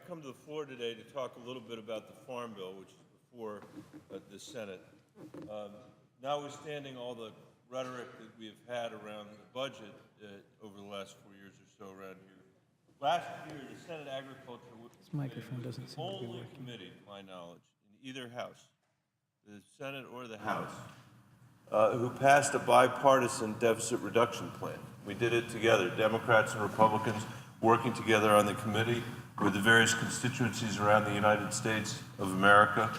come to the floor today to talk a little bit about the Farm Bill, which is before the Senate. Notwithstanding all the rhetoric that we have had around the budget over the last 4 years or so around here, last year the Senate Agriculture was the only committee, to my knowledge, in either house, the Senate or the House, who passed a bipartisan deficit reduction plan. We did it together, Democrats and Republicans working together on the committee with the various constituencies around the United States of America.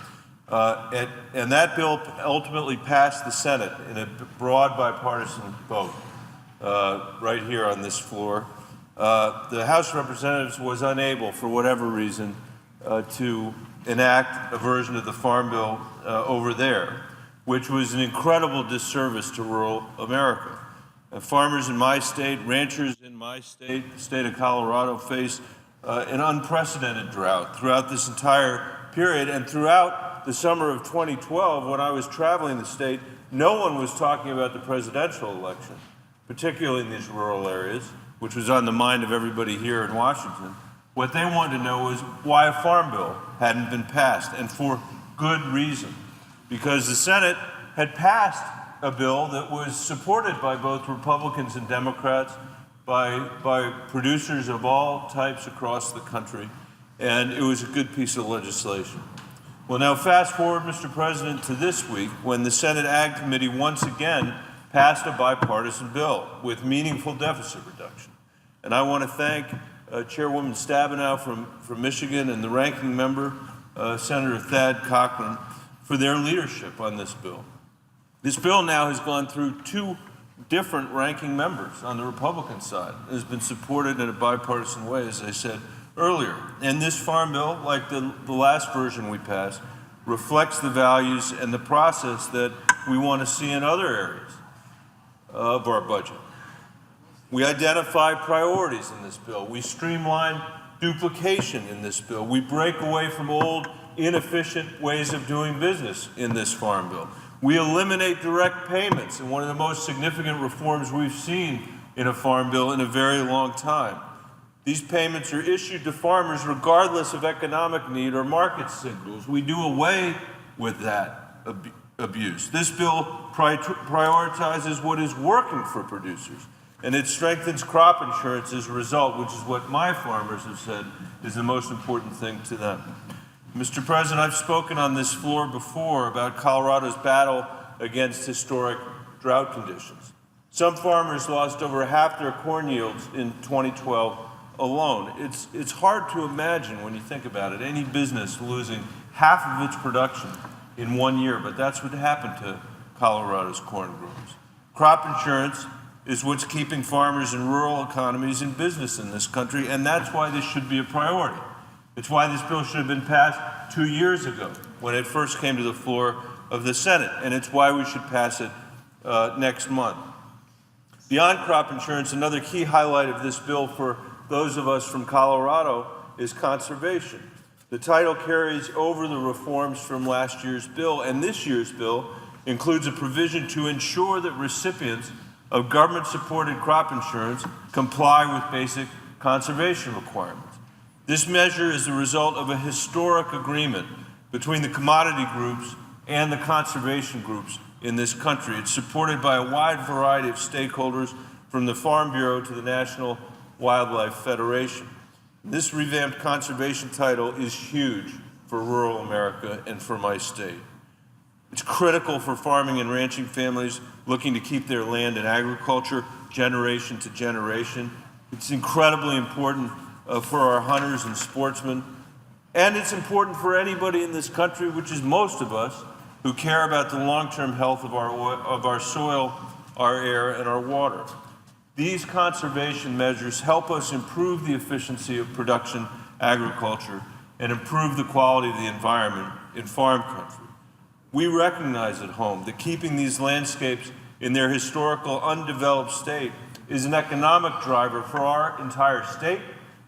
And that bill ultimately passed the Senate in a broad bipartisan vote right here on this floor. The House of Representatives was unable, for whatever reason, to enact a version of the Farm Bill over there, which was an incredible disservice to rural America. Farmers in my state, ranchers in my state, the state of Colorado, face an unprecedented drought throughout this entire period. And throughout the summer of 2012, when I was traveling the state, no one was talking about the presidential election, particularly in these rural areas, which was on the mind of everybody here in Washington. What they wanted to know was why a farm bill hadn't been passed, and for good reason. Because the Senate had passed a bill that was supported by both Republicans and Democrats, by producers of all types across the country, and it was a good piece of legislation. Well, now fast forward, Mr. President, to this week, when the Senate Ag Committee once again passed a bipartisan bill with meaningful deficit reduction. And I want to thank Chairwoman Stabenow from Michigan and the ranking member, Senator Thad Cochran, for their leadership on this bill. This bill now has gone through two different ranking members on the Republican side. It has been supported in a bipartisan way, as I said earlier. And this Farm Bill, like the last version we passed, reflects the values and the process that we want to see in other areas of our budget. We identify priorities in this bill. We streamline duplication in this bill. We break away from old, inefficient ways of doing business in this Farm Bill. We eliminate direct payments, and one of the most significant reforms we've seen in a Farm Bill in a very long time. These payments are issued to farmers regardless of economic need or market signals. We do away with that abuse. This bill prioritizes what is working for producers, and it strengthens crop insurance as a result, which is what my farmers have said is the most important thing to them. Mr. President, I've spoken on this floor before about Colorado's battle against historic drought conditions. Some farmers lost over half their corn yields in 2012 alone. It's hard to imagine when you think about it, any business losing half of its production in 1 year, but that's what happened to Colorado's corn growers. Crop insurance is what's keeping farmers in rural economies in business in this country, and that's why this should be a priority. It's why this bill should have been passed 2 years ago when it first came to the floor of the Senate, and it's why we should pass it next month. Beyond crop insurance, another key highlight of this bill for those of us from Colorado is conservation. The title carries over the reforms from last year's bill, and this year's bill includes a provision to ensure that recipients of government-supported crop insurance comply with basic conservation requirements. This measure is the result of a historic agreement between the commodity groups and the conservation groups in this country. It's supported by a wide variety of stakeholders, from the Farm Bureau to the National Wildlife Federation. This revamped conservation title is huge for rural America and for my state. It's critical for farming and ranching families looking to keep their land in agriculture generation to generation. It's incredibly important for our hunters and sportsmen, and it's important for anybody in this country, which is most of us, who care about the long-term health of our soil, our air, and our water. These conservation measures help us improve the efficiency of production agriculture and improve the quality of the environment in farm country. We recognize at home that keeping these landscapes in their historical undeveloped state is an economic driver for our entire state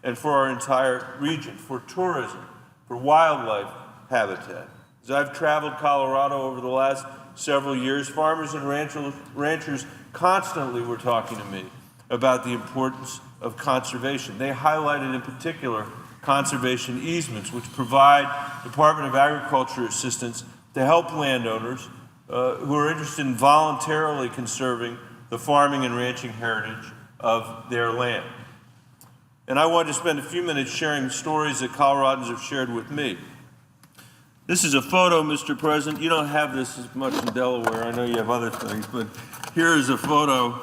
and for our entire region, for tourism, for wildlife habitat. As I've traveled Colorado over the last several years, farmers and ranchers constantly were talking to me about the importance of conservation. They highlighted in particular conservation easements, which provide Department of Agriculture assistance to help landowners who are interested in voluntarily conserving the farming and ranching heritage of their land. And I want to spend a few minutes sharing stories that Coloradans have shared with me. This is a photo, Mr. President. You don't have this as much in Delaware. I know you have other things, but here is a photo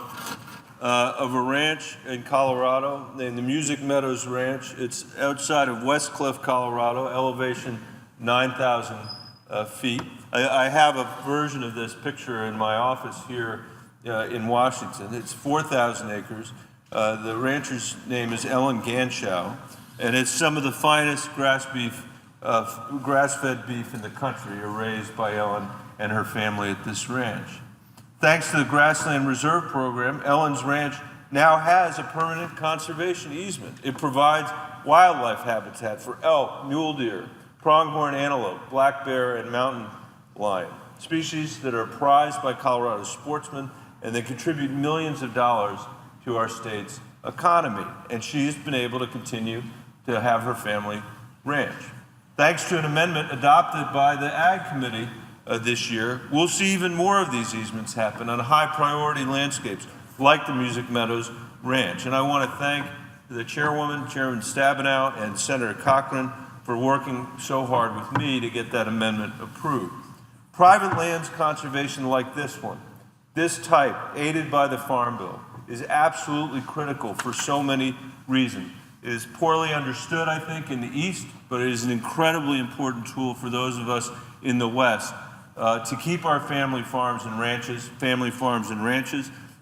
of a ranch in Colorado named the Music Meadows Ranch. It's outside of West Cliff, Colorado, elevation 9,000 feet. I have a version of this picture in my office here in Washington. It's 4,000 acres. The rancher's name is Ellen Ganschow, and it's some of the finest grass-fed beef in the country are raised by Ellen and her family at this ranch. Thanks to the Grassland Reserve Program, Ellen's ranch now has a permanent conservation easement. It provides wildlife habitat for elk, mule deer, pronghorn antelope, black bear, and mountain lion, species that are prized by Colorado sportsmen and that contribute millions of dollars to our state's economy. And she's been able to continue to have her family ranch. Thanks to an amendment adopted by the Ag Committee this year, we'll see even more of these easements happen on high-priority landscapes like the Music Meadows Ranch. And I want to thank the chairwoman, Chairman Stabenow, and Senator Cochran for working so hard with me to get that amendment approved. Private lands conservation like this one, this type, aided by the Farm Bill, is absolutely critical for so many reasons. It is poorly understood, I think, in the East, but it is an incredibly important tool for those of us in the West to keep our family farms and ranches,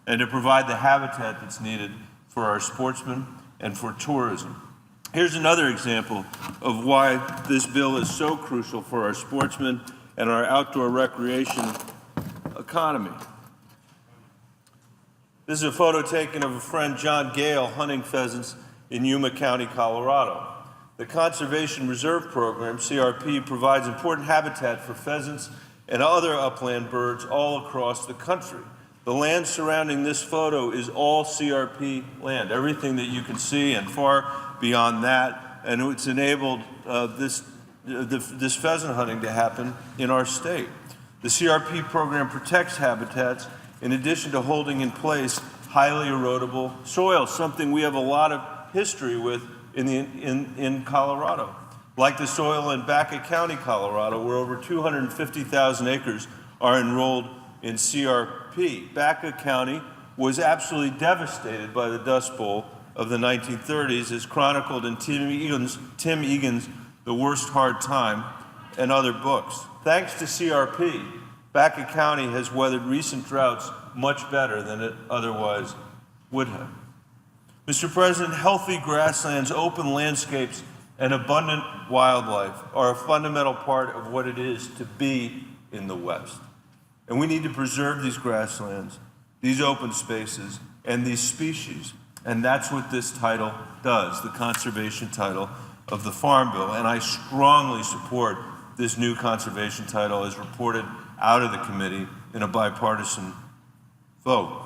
and to provide the habitat that's needed for our sportsmen and for tourism. Here's another example of why this bill is so crucial for our sportsmen and our outdoor recreation economy. This is a photo taken of a friend, John Gale, hunting pheasants in Yuma County, Colorado. The Conservation Reserve Program, CRP, provides important habitat for pheasants and other upland birds all across the country. The land surrounding this photo is all CRP land, everything that you can see and far beyond that, and it's enabled this pheasant hunting to happen in our state. The CRP program protects habitats in addition to holding in place highly erodible soil, something we have a lot of history with in Colorado. Like the soil in Bennet County, Colorado, where over 250,000 acres are enrolled in CRP. Bennet County was absolutely devastated by the Dust Bowl of the 1930s, as chronicled in Tim Egan's The Worst Hard Time and other books. Thanks to CRP, Bennet County has weathered recent droughts much better than it otherwise would have. Mr. President, healthy grasslands, open landscapes, and abundant wildlife are a fundamental part of what it is to be in the West. And we need to preserve these grasslands, these open spaces, and these species. And that's what this title does, the conservation title of the Farm Bill. And I strongly support this new conservation title as reported out of the committee in a bipartisan vote.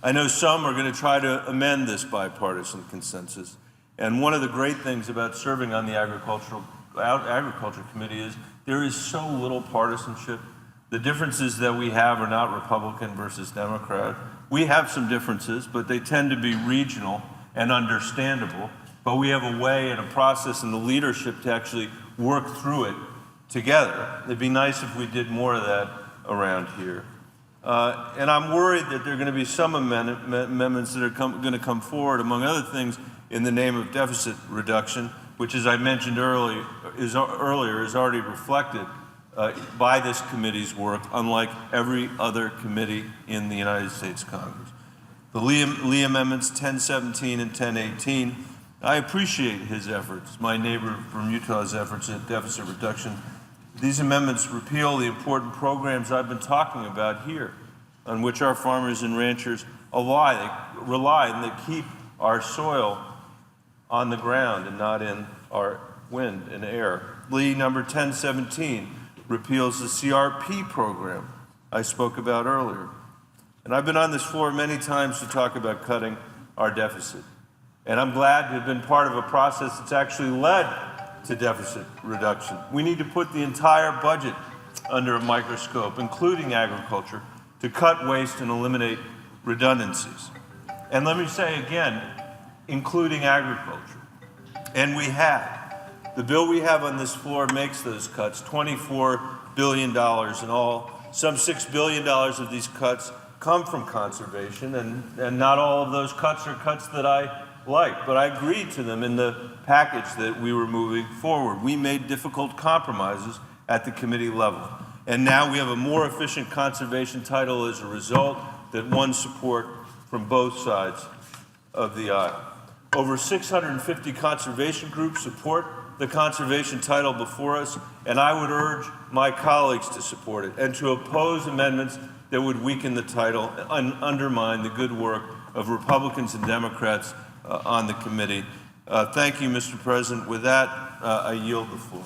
I know some are going to try to amend this bipartisan consensus. And one of the great things about serving on the Agriculture Committee is there is so little partisanship. The differences that we have are not Republican versus Democrat. We have some differences, but they tend to be regional and understandable. But we have a way and a process and the leadership to actually work through it together. It'd be nice if we did more of that around here. And I'm worried that there are going to be some amendments that are going to come forward, among other things, in the name of deficit reduction, which, as I mentioned earlier, is already reflected by this committee's work, unlike every other committee in the United States Congress. The Lee amendments 1017 and 1018, I appreciate his efforts, my neighbor from Utah's efforts at deficit reduction. These amendments repeal the important programs I've been talking about here, on which our farmers and ranchers rely and they keep our soil on the ground and not in our wind and air. Lee number 1017 repeals the CRP program I spoke about earlier. And I've been on this floor many times to talk about cutting our deficit. And I'm glad to have been part of a process that's actually led to deficit reduction. We need to put the entire budget under a microscope, including agriculture, to cut waste and eliminate redundancies. And let me say again, including agriculture. And we have. The bill we have on this floor makes those cuts, $24 billion in all. Some $6 billion of these cuts come from conservation, and not all of those cuts are cuts that I like, but I agreed to them in the package that we were moving forward. We made difficult compromises at the committee level. And now we have a more efficient conservation title as a result that won support from both sides of the aisle. Over 650 conservation groups support the conservation title before us, and I would urge my colleagues to support it and to oppose amendments that would weaken the title and undermine the good work of Republicans and Democrats on the committee. Thank you, Mr. President. With that, I yield the floor.